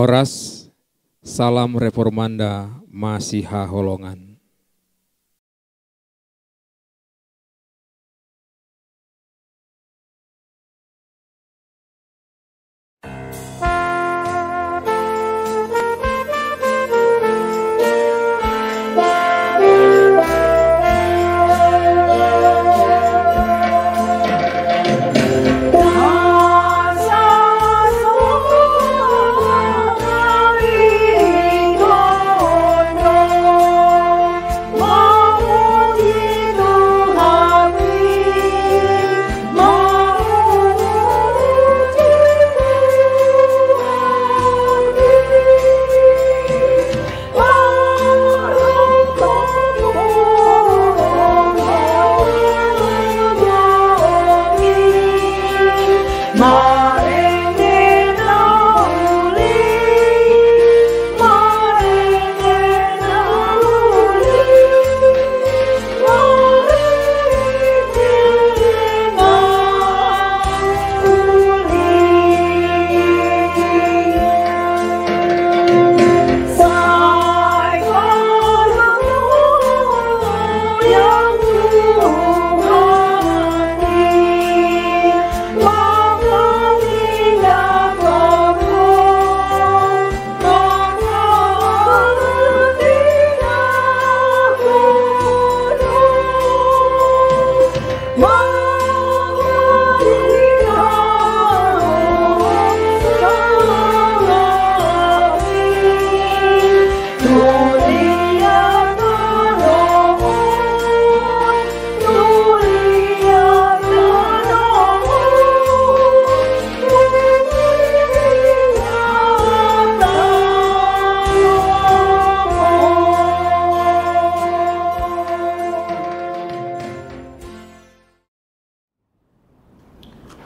Horas, salam reformanda Masiha Holongan.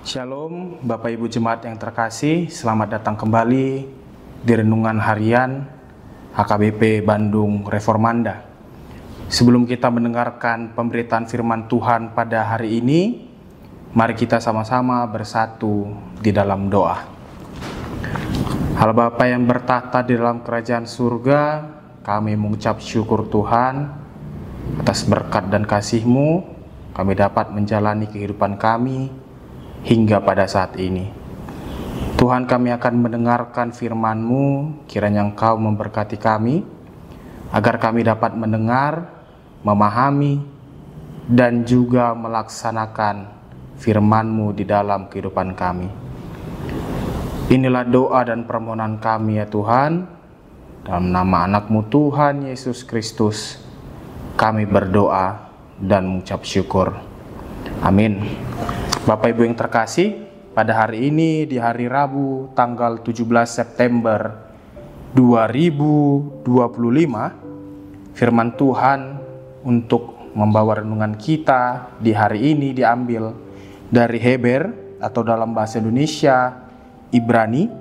Shalom Bapak Ibu Jemaat yang terkasih, selamat datang kembali di Renungan Harian HKBP Bandung Reformanda. Sebelum kita mendengarkan pemberitaan firman Tuhan pada hari ini, mari kita sama-sama bersatu di dalam doa. Allah Bapa yang bertahta di dalam kerajaan surga, kami mengucap syukur Tuhan atas berkat dan kasih-Mu, kami dapat menjalani kehidupan kami hingga pada saat ini. Tuhan, kami akan mendengarkan firman-Mu, kiranya Engkau memberkati kami, agar kami dapat mendengar, memahami, dan juga melaksanakan firman-Mu di dalam kehidupan kami. Inilah doa dan permohonan kami ya Tuhan, dalam nama anak-Mu Tuhan Yesus Kristus, kami berdoa dan mengucap syukur. Amin. Bapak Ibu yang terkasih, pada hari ini di hari Rabu tanggal 17 September 2025, firman Tuhan untuk membawa renungan kita di hari ini diambil dari Heber atau dalam bahasa Indonesia Ibrani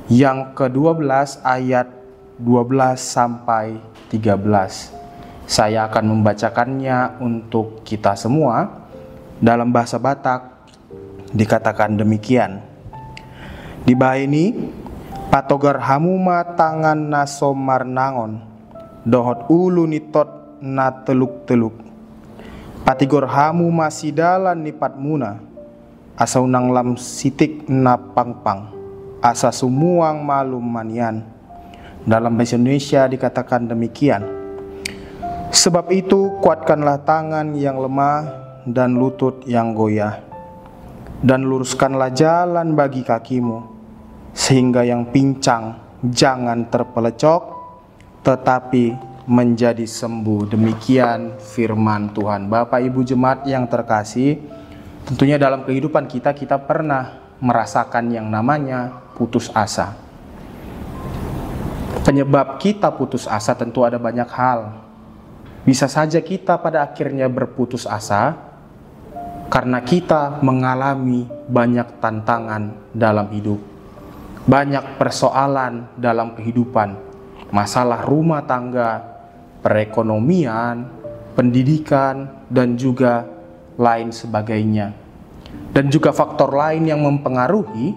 yang ke-12 ayat 12 sampai 13. Saya akan membacakannya untuk kita semua. Dalam bahasa Batak dikatakan demikian. Di baini patogar hamuma tangan na somar nangon, dohot ulu nitot na teluk-teluk. Patigor hamu masidalan nipat muna, asa unang lam sitik na pangpang, asa sumuang malum manian. Dalam bahasa Indonesia dikatakan demikian. Sebab itu kuatkanlah tangan yang lemah dan lutut yang goyah, dan luruskanlah jalan bagi kakimu, sehingga yang pincang jangan terpelecok, tetapi menjadi sembuh. Demikian firman Tuhan. Bapak Ibu Jemaat yang terkasih, tentunya dalam kehidupan kita pernah merasakan yang namanya putus asa. Penyebab kita putus asa tentu ada banyak hal. Bisa saja kita pada akhirnya berputus asa karena kita mengalami banyak tantangan dalam hidup, banyak persoalan dalam kehidupan, masalah rumah tangga, perekonomian, pendidikan, dan juga lain sebagainya. Dan juga faktor lain yang mempengaruhi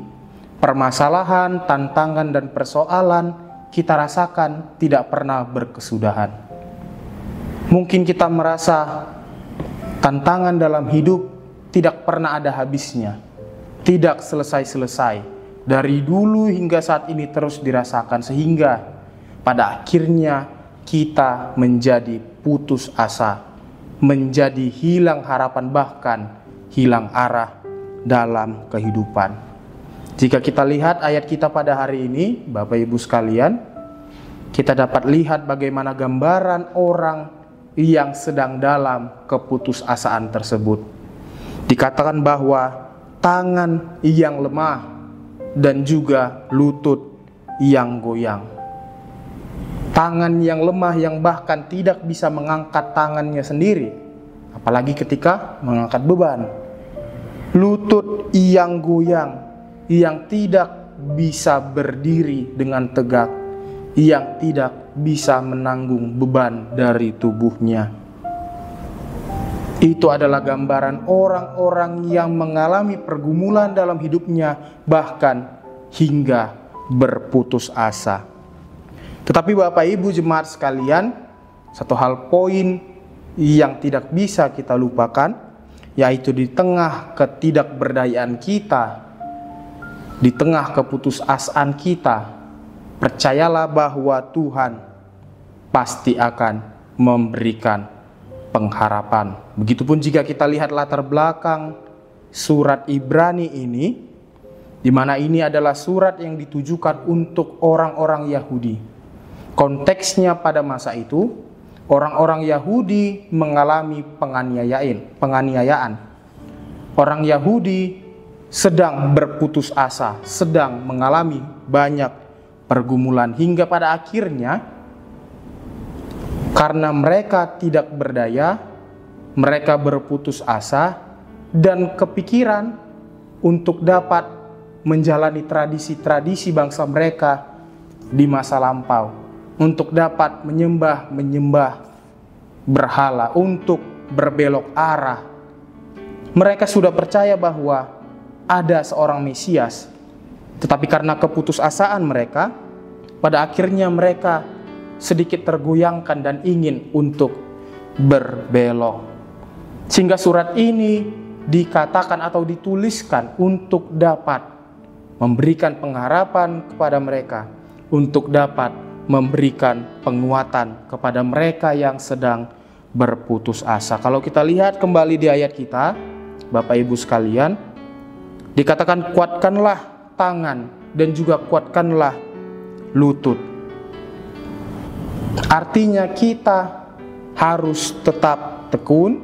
permasalahan, tantangan, dan persoalan kita rasakan tidak pernah berkesudahan. Mungkin kita merasa tantangan dalam hidup tidak pernah ada habisnya, tidak selesai-selesai. Dari dulu hingga saat ini terus dirasakan, sehingga pada akhirnya kita menjadi putus asa, menjadi hilang harapan, bahkan hilang arah dalam kehidupan. Jika kita lihat ayat kita pada hari ini, Bapak Ibu sekalian, kita dapat lihat bagaimana gambaran orang yang sedang dalam keputusasaan tersebut. Dikatakan bahwa tangan yang lemah dan juga lutut yang goyang. Tangan yang lemah yang bahkan tidak bisa mengangkat tangannya sendiri, apalagi ketika mengangkat beban. Lutut yang goyang, yang tidak bisa berdiri dengan tegak, yang tidak bisa menanggung beban dari tubuhnya. Itu adalah gambaran orang-orang yang mengalami pergumulan dalam hidupnya, bahkan hingga berputus asa. Tetapi Bapak Ibu jemaat sekalian, satu hal poin yang tidak bisa kita lupakan, yaitu di tengah ketidakberdayaan kita, di tengah keputusasaan kita, percayalah bahwa Tuhan pasti akan memberikan pengharapan. Begitupun jika kita lihat latar belakang surat Ibrani ini, di mana ini adalah surat yang ditujukan untuk orang-orang Yahudi. Konteksnya pada masa itu, orang-orang Yahudi mengalami penganiayaan. Orang Yahudi sedang berputus asa, sedang mengalami banyak pergumulan, hingga pada akhirnya karena mereka tidak berdaya, mereka berputus asa dan kepikiran untuk dapat menjalani tradisi-tradisi bangsa mereka di masa lampau, untuk dapat menyembah berhala, untuk berbelok arah. Mereka sudah percaya bahwa ada seorang Mesias, tetapi karena keputusasaan mereka, pada akhirnya mereka sedikit tergoyangkan dan ingin untuk berbelok. Sehingga surat ini dikatakan atau dituliskan untuk dapat memberikan pengharapan kepada mereka, untuk dapat memberikan penguatan kepada mereka yang sedang berputus asa. Kalau kita lihat kembali di ayat kita, Bapak Ibu sekalian, dikatakan kuatkanlah tangan dan juga kuatkanlah lutut. Artinya kita harus tetap tekun,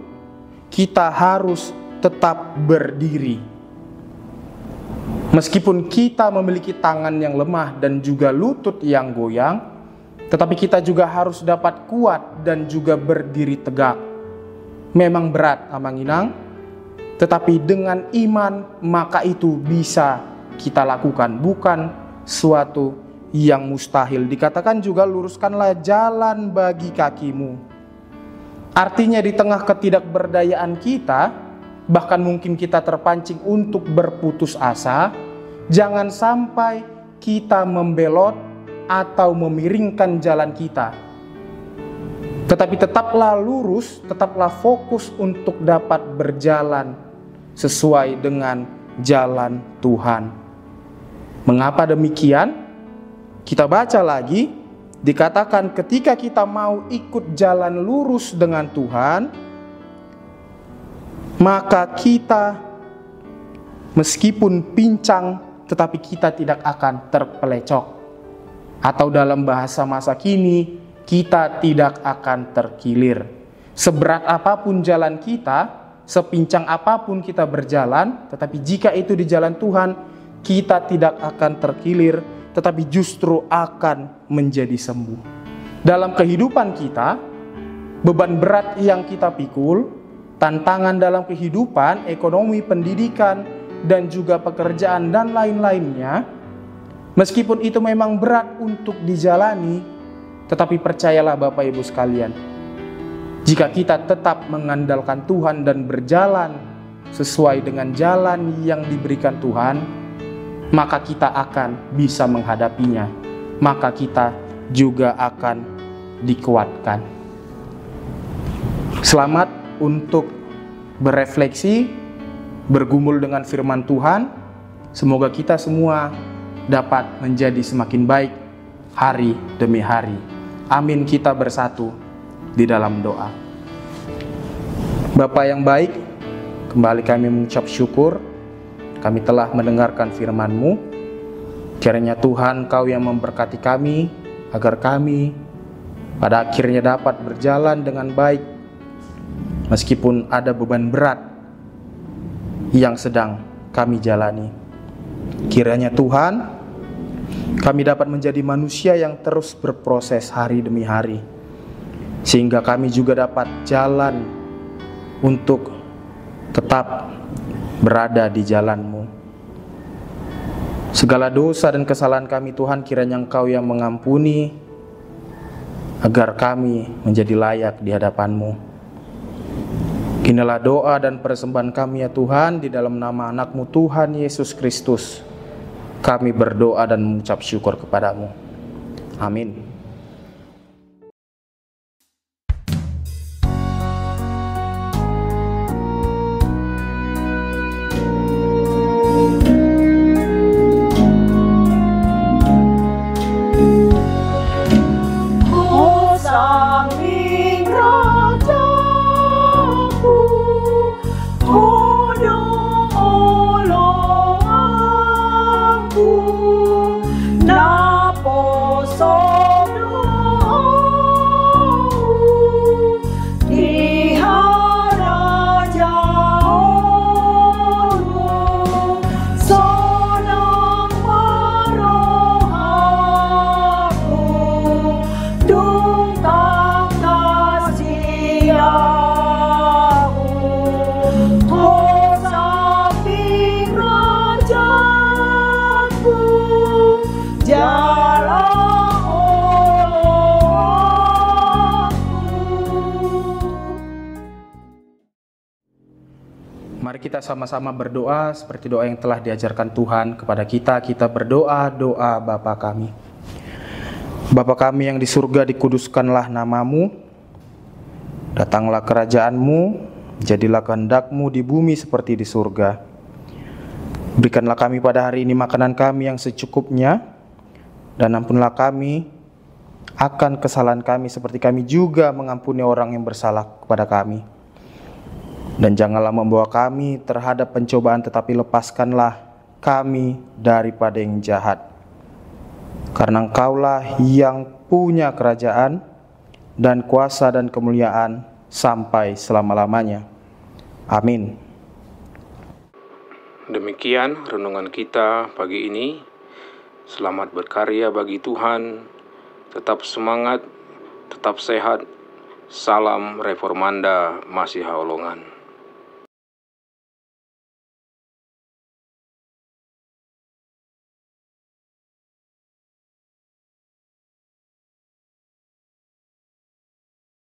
kita harus tetap berdiri. Meskipun kita memiliki tangan yang lemah dan juga lutut yang goyang, tetapi kita juga harus dapat kuat dan juga berdiri tegak. Memang berat amanginang, tetapi dengan iman maka itu bisa kita lakukan, bukan suatu yang mustahil. Dikatakan juga luruskanlah jalan bagi kakimu. Artinya di tengah ketidakberdayaan kita, bahkan mungkin kita terpancing untuk berputus asa, jangan sampai kita membelot atau memiringkan jalan kita. Tetapi tetaplah lurus, tetaplah fokus untuk dapat berjalan sesuai dengan jalan Tuhan. Mengapa demikian? Kita baca lagi, dikatakan ketika kita mau ikut jalan lurus dengan Tuhan, maka kita meskipun pincang, tetapi kita tidak akan terpelecok. Atau dalam bahasa masa kini, kita tidak akan terkilir. Seberat apapun jalan kita, sepincang apapun kita berjalan, tetapi jika itu di jalan Tuhan, kita tidak akan terkilir, tetapi justru akan menjadi sembuh. Dalam kehidupan kita, beban berat yang kita pikul, tantangan dalam kehidupan, ekonomi, pendidikan, dan juga pekerjaan dan lain-lainnya, meskipun itu memang berat untuk dijalani, tetapi percayalah Bapak Ibu sekalian, jika kita tetap mengandalkan Tuhan dan berjalan sesuai dengan jalan yang diberikan Tuhan, maka kita akan bisa menghadapinya, maka kita juga akan dikuatkan. Selamat untuk berefleksi, bergumul dengan firman Tuhan. Semoga kita semua dapat menjadi semakin baik hari demi hari. Amin. Kita bersatu di dalam doa. Bapa yang baik, kembali kami mengucap syukur. Kami telah mendengarkan firman-Mu. Kiranya Tuhan, Kau yang memberkati kami, agar kami pada akhirnya dapat berjalan dengan baik, meskipun ada beban berat yang sedang kami jalani. Kiranya Tuhan, kami dapat menjadi manusia yang terus berproses hari demi hari, sehingga kami juga dapat jalan untuk tetap berada di jalan-Mu. Segala dosa dan kesalahan kami Tuhan, kiranya Engkau yang mengampuni, agar kami menjadi layak di hadapan-Mu. Inilah doa dan persembahan kami ya Tuhan, di dalam nama anak-Mu Tuhan Yesus Kristus. Kami berdoa dan mengucap syukur kepada-Mu. Amin. Mari kita sama-sama berdoa seperti doa yang telah diajarkan Tuhan kepada kita. Kita berdoa, doa Bapa kami. Bapa kami yang di surga, dikuduskanlah nama-Mu. Datanglah kerajaan-Mu, jadilah kehendak-Mu di bumi seperti di surga. Berikanlah kami pada hari ini makanan kami yang secukupnya, dan ampunlah kami akan kesalahan kami seperti kami juga mengampuni orang yang bersalah kepada kami. Dan janganlah membawa kami terhadap pencobaan, tetapi lepaskanlah kami daripada yang jahat. Karena Engkaulah yang punya kerajaan dan kuasa dan kemuliaan sampai selama-lamanya. Amin. Demikian renungan kita pagi ini. Selamat berkarya bagi Tuhan. Tetap semangat, tetap sehat. Salam Reformanda Masiha Holongan.